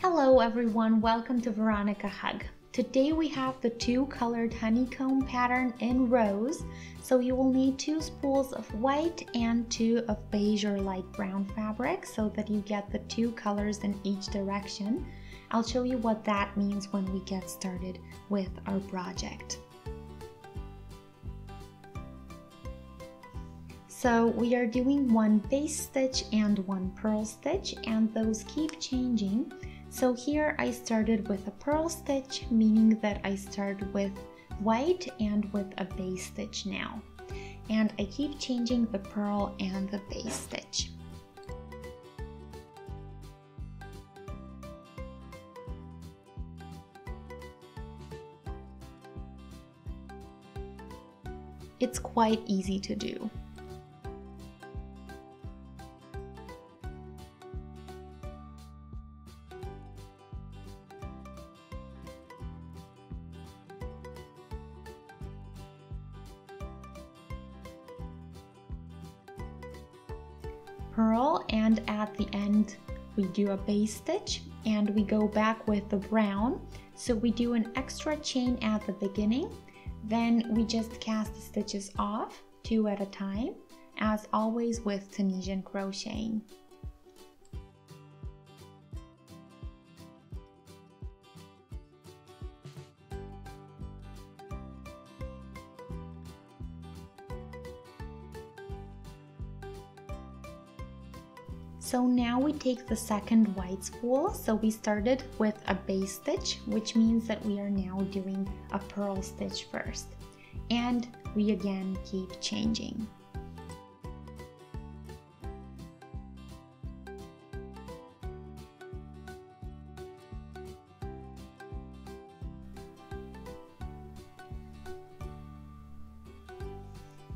Hello everyone, welcome to Veronica Hug. Today we have the two colored honeycomb pattern in rose, so you will need two spools of white and two of beige or light brown fabric so that you get the two colors in each direction. I'll show you what that means when we get started with our project. So we are doing one base stitch and one purl stitch, and those keep changing. So here I started with a purl stitch, meaning that I start with white and with a base stitch now. And I keep changing the purl and the base stitch. It's quite easy to do. Purl, and at the end we do a base stitch and we go back with the brown, so we do an extra chain at the beginning, then we just cast the stitches off two at a time, as always with Tunisian crocheting. So now we take the second white spool. So we started with a base stitch, which means that we are now doing a purl stitch first. And we again keep changing.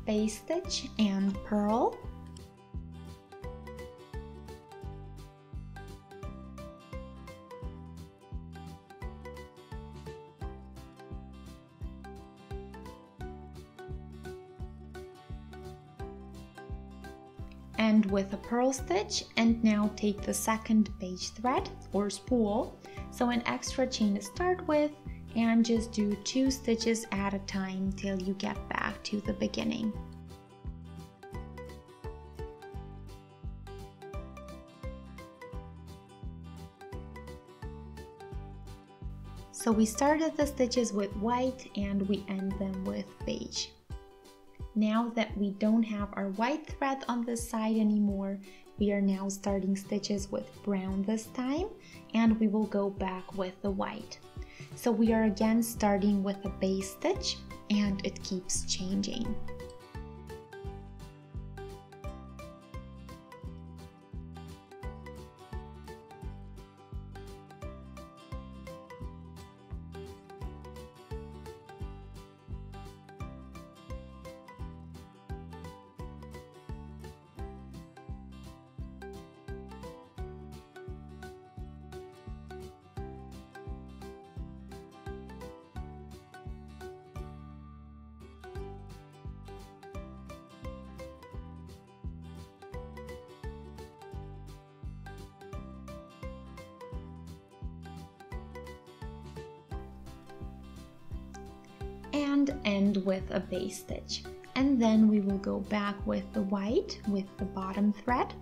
Base stitch and purl. End with a purl stitch, and now take the second beige thread or spool, so an extra chain to start with, and just do two stitches at a time till you get back to the beginning. So we started the stitches with white and we end them with beige. Now that we don't have our white thread on this side anymore, we are now starting stitches with brown this time, and we will go back with the white. So we are again starting with a base stitch and it keeps changing. And end with a base stitch, and then we will go back with the white with the bottom thread.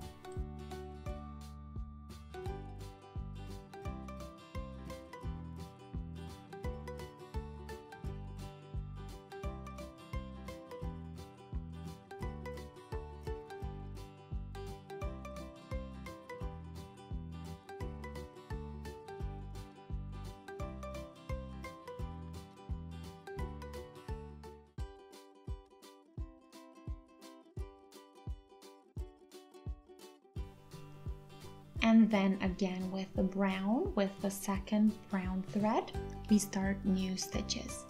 And then again with the brown, with the second brown thread, we start new stitches.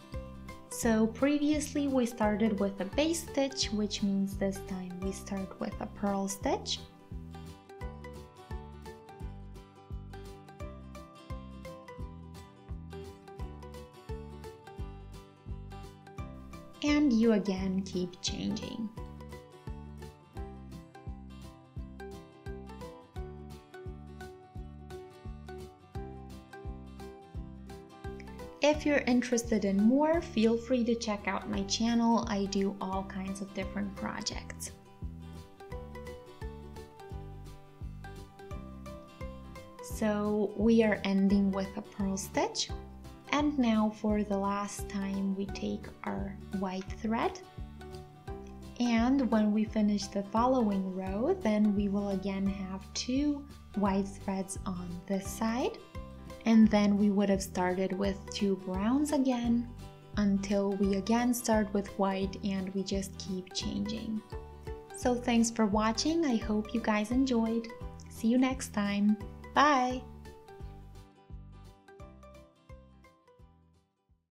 So previously we started with a base stitch, which means this time we start with a purl stitch. And you again keep changing. if you're interested in more, feel free to check out my channel. I do all kinds of different projects. So we are ending with a purl stitch. And now for the last time, we take our white thread. And when we finish the following row, then we will again have 2 white threads on this side. And then we would have started with 2 browns again until we again start with white, and we just keep changing. So thanks for watching. I hope you guys enjoyed. See you next time. Bye!